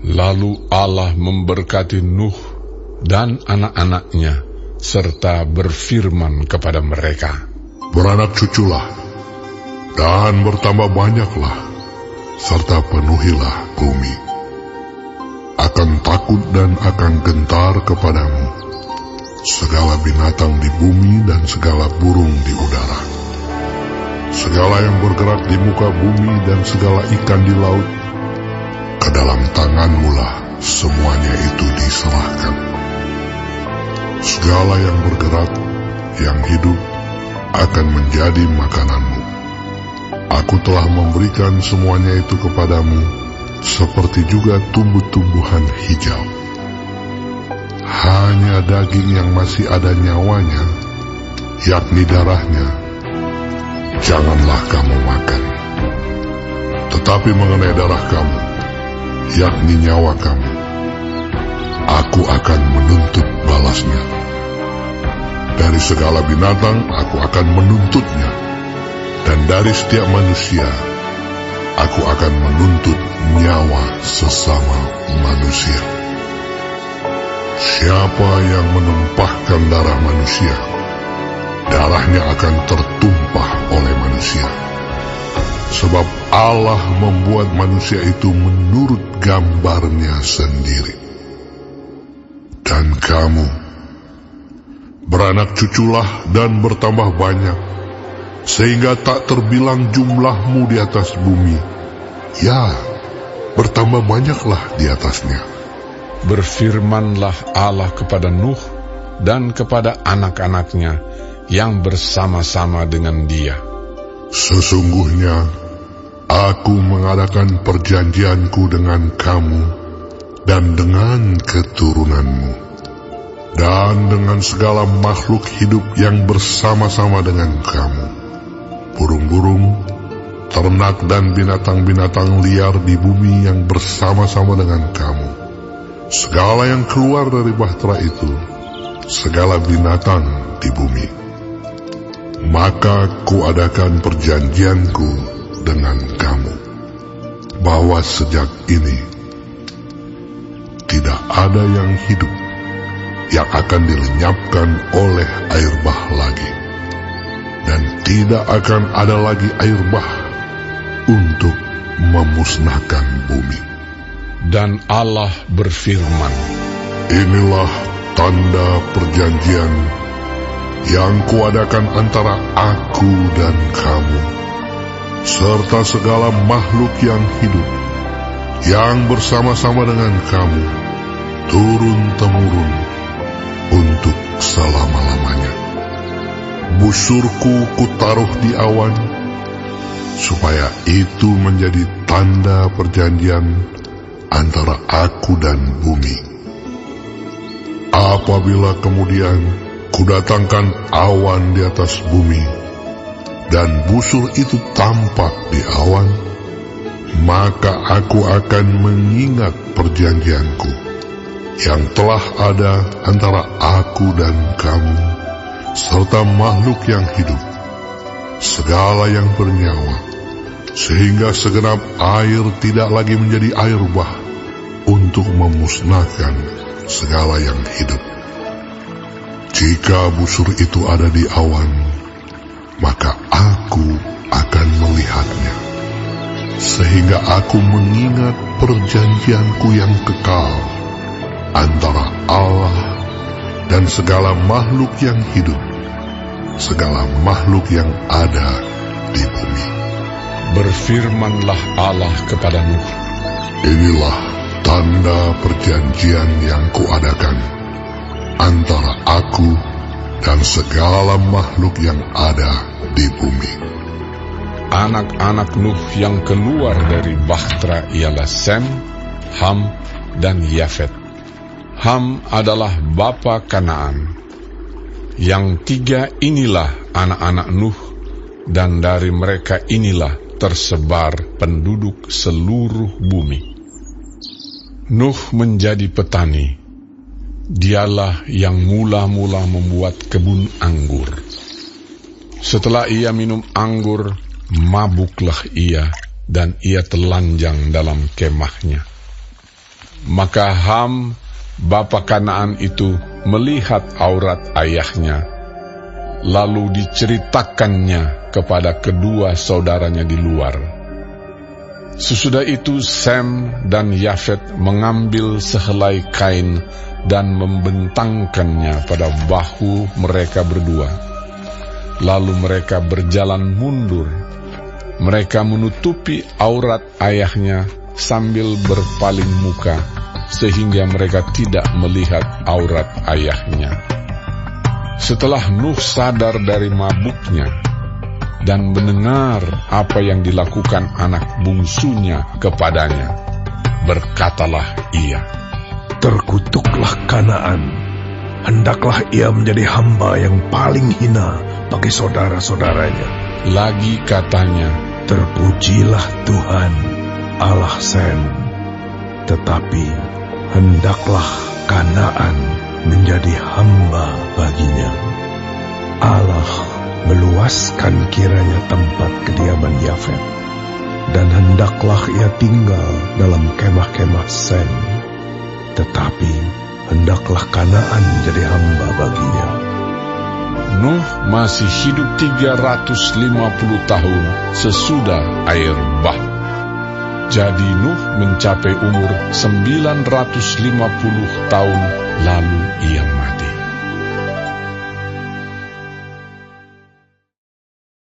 Lalu Allah memberkati Nuh dan anak-anaknya, serta berfirman kepada mereka, "Beranak cuculah, dan bertambah banyaklah, serta penuhilah bumi. Akan takut dan akan gentar kepadamu segala binatang di bumi dan segala burung di udara. Segala yang bergerak di muka bumi dan segala ikan di laut, ke dalam tanganmu-lah semuanya itu diserahkan. Segala yang bergerak, yang hidup, akan menjadi makananmu. Aku telah memberikan semuanya itu kepadamu, seperti juga tumbuh-tumbuhan hijau. Hanya daging yang masih ada nyawanya, yakni darahnya, janganlah kamu makan. Tetapi mengenai darah kamu, yakni nyawa kamu, aku akan menuntut balasnya. Dari segala binatang aku akan menuntutnya, dan dari setiap manusia aku akan menuntut nyawa sesama manusia. Siapa yang menumpahkan darah manusia, darahnya akan tertumpah oleh manusia. Sebab Allah membuat manusia itu menurut gambarnya sendiri. Dan kamu, beranak cuculah dan bertambah banyak, sehingga tak terbilang jumlahmu di atas bumi. Ya, bertambah banyaklah di atasnya." Berfirmanlah Allah kepada Nuh dan kepada anak-anaknya yang bersama-sama dengan dia, "Sesungguhnya aku mengadakan perjanjianku dengan kamu dan dengan keturunanmu, dan dengan segala makhluk hidup yang bersama-sama dengan kamu, burung-burung, ternak dan binatang-binatang liar di bumi yang bersama-sama dengan kamu, segala yang keluar dari bahtera itu, segala binatang di bumi. Maka kuadakan perjanjianku dengan kamu, bahwa sejak ini tidak ada yang hidup yang akan dilenyapkan oleh air bah lagi, dan tidak akan ada lagi air bah untuk memusnahkan bumi." Dan Allah berfirman, "Inilah tanda perjanjian yang kuadakan antara aku dan kamu, serta segala makhluk yang hidup, yang bersama-sama dengan kamu, turun-temurun, untuk selama-lamanya. Busurku kutaruh di awan, supaya itu menjadi tanda perjanjian antara aku dan bumi. Apabila kemudian kudatangkan awan di atas bumi, dan busur itu tampak di awan, maka aku akan mengingat perjanjianku yang telah ada antara aku dan kamu, serta makhluk yang hidup, segala yang bernyawa, sehingga segenap air tidak lagi menjadi air bah untuk memusnahkan segala yang hidup. Jika busur itu ada di awan, maka aku akan melihatnya, sehingga aku mengingat perjanjianku yang kekal antara Allah dan segala makhluk yang hidup, segala makhluk yang ada di bumi." Berfirmanlah Allah kepada Nuh, "Inilah tanda perjanjian yang kuadakan antara aku dan segala makhluk yang ada di bumi." Anak-anak Nuh yang keluar dari bahtera ialah Sem, Ham, dan Yafet. Ham adalah bapa Kanaan. Yang tiga inilah anak-anak Nuh, dan dari mereka inilah tersebar penduduk seluruh bumi. Nuh menjadi petani. Dialah yang mula-mula membuat kebun anggur. Setelah ia minum anggur, mabuklah ia, dan ia telanjang dalam kemahnya. Maka Ham, bapa Kanaan itu, melihat aurat ayahnya, lalu diceritakannya kepada kedua saudaranya di luar. Sesudah itu Sem dan Yafet mengambil sehelai kain dan membentangkannya pada bahu mereka berdua. Lalu mereka berjalan mundur. Mereka menutupi aurat ayahnya sambil berpaling muka, sehingga mereka tidak melihat aurat ayahnya. Setelah Nuh sadar dari mabuknya dan mendengar apa yang dilakukan anak bungsunya kepadanya, berkatalah ia, "Terkutuklah Kanaan, hendaklah ia menjadi hamba yang paling hina bagi saudara-saudaranya." Lagi katanya, "Terpujilah Tuhan, Allah Sem, tetapi hendaklah Kanaan menjadi hamba baginya. Allah meluaskan kiranya tempat kediaman Yafet, dan hendaklah ia tinggal dalam kemah-kemah Sem, tetapi hendaklah Kanaan jadi hamba baginya." Nuh masih hidup 350 tahun sesudah air bah. Jadi Nuh mencapai umur 950 tahun, lalu ia mati.